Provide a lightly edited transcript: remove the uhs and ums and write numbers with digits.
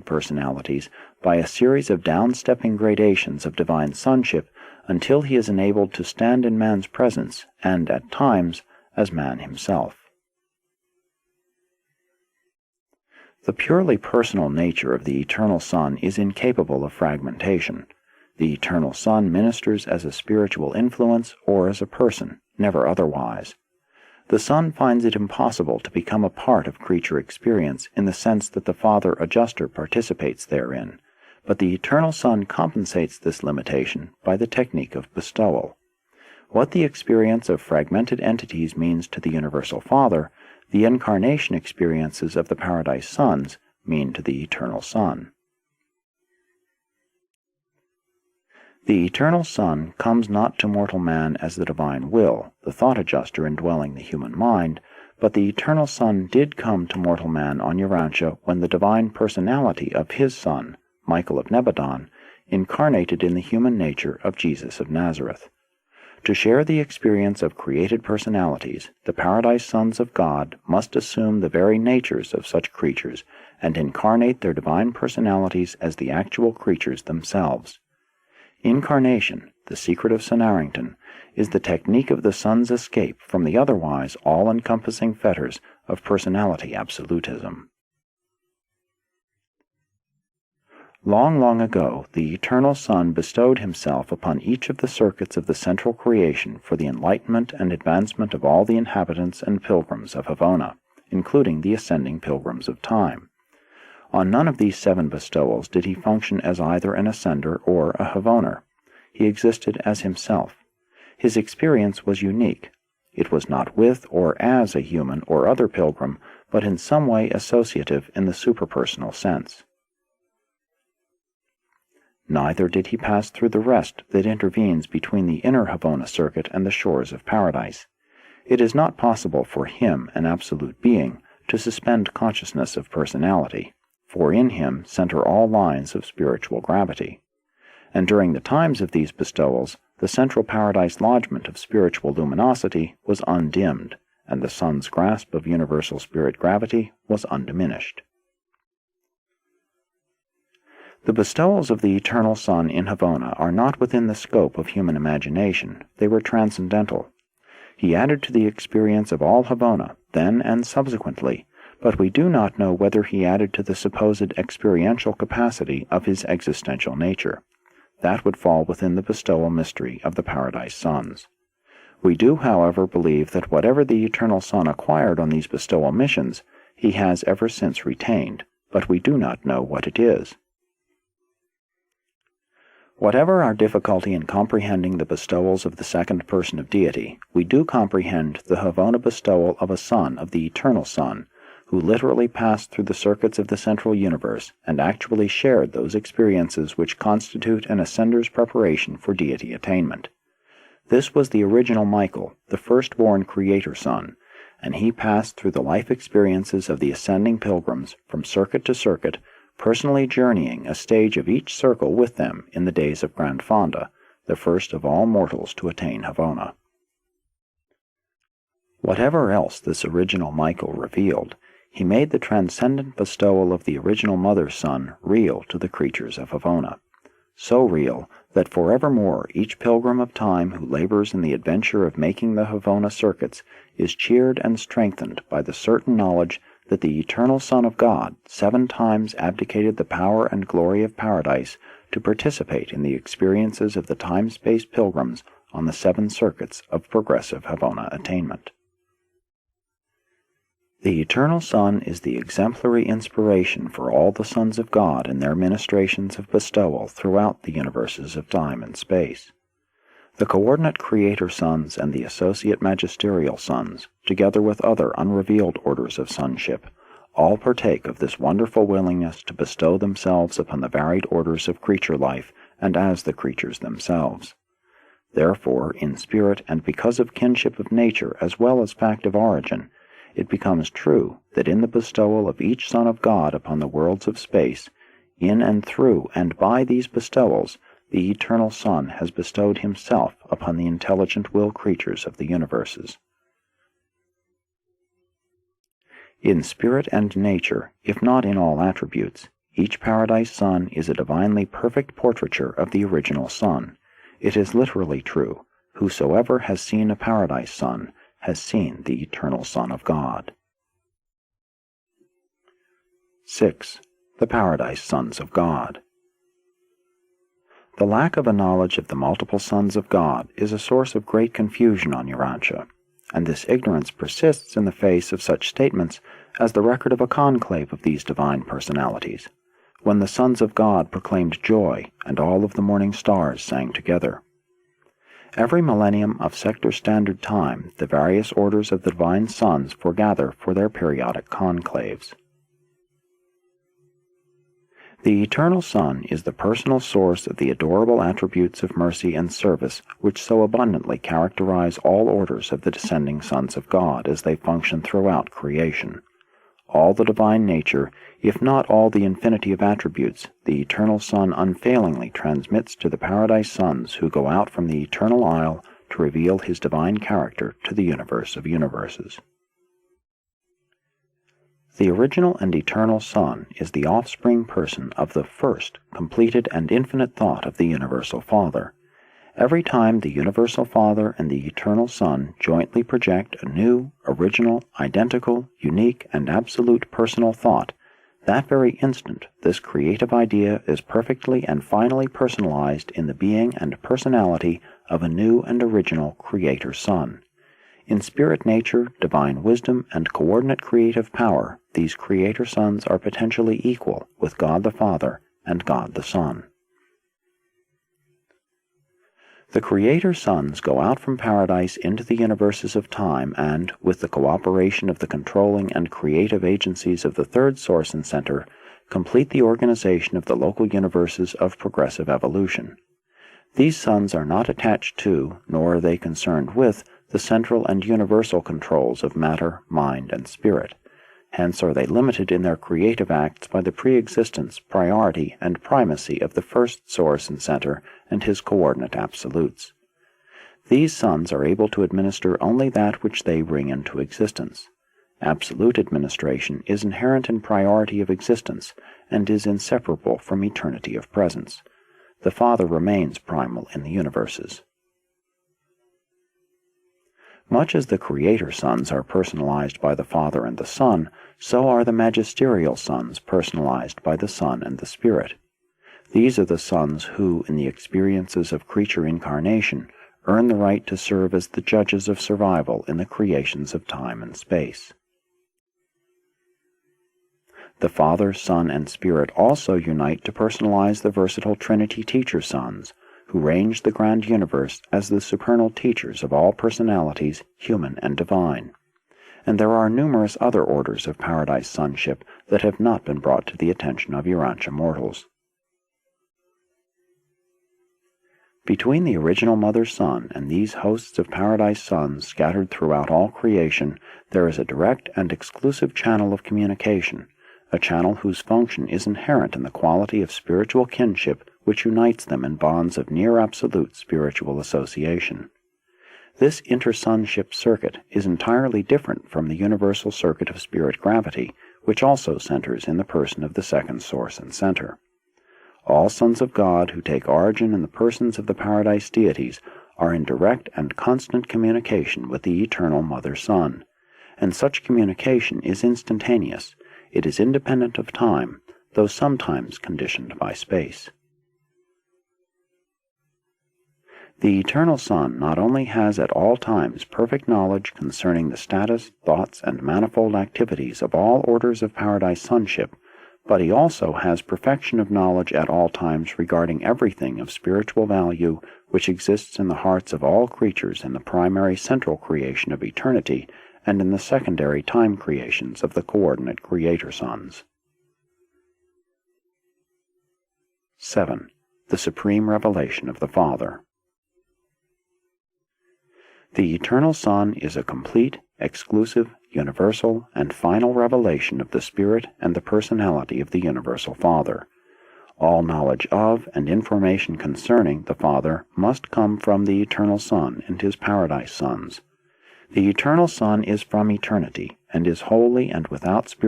personalities by a series of downstepping gradations of divine sonship until he is enabled to stand in man's presence and, at times, as man himself. The purely personal nature of the Eternal Son is incapable of fragmentation. The Eternal Son ministers as a spiritual influence or as a person, never otherwise. The Son finds it impossible to become a part of creature experience in the sense that the Father Adjuster participates therein, but the Eternal Son compensates this limitation by the technique of bestowal. What the experience of fragmented entities means to the Universal Father, the incarnation experiences of the Paradise Sons mean to the Eternal Son. The Eternal Son comes not to mortal man as the divine will, the thought adjuster indwelling the human mind, but the Eternal Son did come to mortal man on Urantia when the divine personality of his Son, Michael of Nebadon, incarnated in the human nature of Jesus of Nazareth. To share the experience of created personalities, the Paradise Sons of God must assume the very natures of such creatures and incarnate their divine personalities as the actual creatures themselves. Incarnation, the secret of St. Arrington, is the technique of the Son's escape from the otherwise all-encompassing fetters of personality absolutism. Long, long ago, the Eternal Son bestowed himself upon each of the circuits of the central creation for the enlightenment and advancement of all the inhabitants and pilgrims of Havona, including the ascending pilgrims of time. On none of these 7 bestowals did he function as either an ascender or a Havoner. He existed as himself. His experience was unique. It was not with or as a human or other pilgrim, but in some way associative in the superpersonal sense. Neither did he pass through the rest that intervenes between the inner Havona circuit and the shores of paradise. It is not possible for him, an absolute being, to suspend consciousness of personality, for in him center all lines of spiritual gravity. And during the times of these bestowals, the central paradise lodgment of spiritual luminosity was undimmed, and the Son's grasp of universal spirit gravity was undiminished. The bestowals of the Eternal Son in Havona are not within the scope of human imagination. They were transcendental. He added to the experience of all Havona, then and subsequently, but we do not know whether he added to the supposed experiential capacity of his existential nature. That would fall within the bestowal mystery of the Paradise Sons. We do, however, believe that whatever the Eternal Son acquired on these bestowal missions, he has ever since retained, but we do not know what it is. Whatever our difficulty in comprehending the bestowals of the second person of deity, we do comprehend the Havona bestowal of a Son of the Eternal Son, who literally passed through the circuits of the central universe and actually shared those experiences which constitute an ascender's preparation for deity attainment. This was the original Michael, the firstborn Creator Son, and he passed through the life experiences of the ascending pilgrims from circuit to circuit, personally journeying a stage of each circle with them in the days of Grand Fonda, the first of all mortals to attain Havona. Whatever else this original Michael revealed, he made the transcendent bestowal of the original Mother's Son real to the creatures of Havona, so real that forevermore each pilgrim of time who labors in the adventure of making the Havona circuits is cheered and strengthened by the certain knowledge that the Eternal Son of God 7 times abdicated the power and glory of paradise to participate in the experiences of the time-space pilgrims on the 7 circuits of progressive Havona attainment. The Eternal Son is the exemplary inspiration for all the sons of God in their ministrations of bestowal throughout the universes of time and space. The coordinate Creator Sons and the associate magisterial sons, together with other unrevealed orders of sonship, all partake of this wonderful willingness to bestow themselves upon the varied orders of creature life and as the creatures themselves. Therefore, in spirit and because of kinship of nature as well as fact of origin, it becomes true that in the bestowal of each Son of God upon the worlds of space, in and through and by these bestowals, the Eternal Son has bestowed himself upon the intelligent will creatures of the universes. In spirit and nature, if not in all attributes, Each Paradise Son is a divinely perfect portraiture of the original Son. It is literally true, whosoever has seen a Paradise Son has seen the eternal Son of God. 6. The Paradise Sons of God. The lack of a knowledge of the multiple sons of God is a source of great confusion on Urantia, and this ignorance persists in the face of such statements as the record of a conclave of these divine personalities, when the sons of God proclaimed joy and all of the morning stars sang together. Every millennium of sector standard time, the various orders of the divine sons foregather for their periodic conclaves. The Eternal Son is the personal source of the adorable attributes of mercy and service which so abundantly characterize all orders of the descending sons of God as they function throughout creation. All the divine nature, if not all the infinity of attributes, the Eternal Son unfailingly transmits to the Paradise Sons who go out from the Eternal Isle to reveal His divine character to the universe of universes. The original and eternal Son is the offspring person of the first, completed and infinite thought of the Universal Father. Every time the Universal Father and the Eternal Son jointly project a new, original, identical, unique, and absolute personal thought, that very instant this creative idea is perfectly and finally personalized in the being and personality of a new and original Creator Son. In spirit nature, divine wisdom, and coordinate creative power, these Creator Sons are potentially equal with God the Father and God the Son. The Creator Sons go out from Paradise into the universes of time and, with the cooperation of the controlling and creative agencies of the third source and center, complete the organization of the local universes of progressive evolution. These sons are not attached to, nor are they concerned with, the central and universal controls of matter, mind, and spirit. Hence are they limited in their creative acts by the pre-existence, priority, and primacy of the first source and center and his coordinate absolutes. These sons are able to administer only that which they bring into existence. Absolute administration is inherent in priority of existence and is inseparable from eternity of presence. The Father remains primal in the universes. Much as the Creator Sons are personalized by the Father and the Son, so are the Magisterial Sons personalized by the Son and the Spirit. These are the sons who, in the experiences of creature incarnation, earn the right to serve as the judges of survival in the creations of time and space. The Father, Son, and Spirit also unite to personalize the versatile Trinity Teacher Sons, who range the grand universe as the supernal teachers of all personalities, human and divine. And there are numerous other orders of Paradise Sonship that have not been brought to the attention of Urantia mortals. Between the original Mother Sun and these hosts of Paradise Sons scattered throughout all creation, there is a direct and exclusive channel of communication, a channel whose function is inherent in the quality of spiritual kinship which unites them in bonds of near-absolute spiritual association. This intersonship circuit is entirely different from the universal circuit of spirit gravity, which also centers in the person of the second source and center. All sons of God who take origin in the persons of the Paradise deities are in direct and constant communication with the eternal Mother Sun, and such communication is instantaneous. It is independent of time, though sometimes conditioned by space. The Eternal Son not only has at all times perfect knowledge concerning the status, thoughts, and manifold activities of all orders of Paradise Sonship, but he also has perfection of knowledge at all times regarding everything of spiritual value which exists in the hearts of all creatures in the primary central creation of eternity and in the secondary time creations of the coordinate Creator Sons. 7. The Supreme Revelation of the Father. The Eternal Son is a complete, exclusive, universal, and final revelation of the Spirit and the personality of the Universal Father. All knowledge of and information concerning the Father must come from the Eternal Son and his Paradise Sons. The Eternal Son is from eternity, and is wholly and without spiritual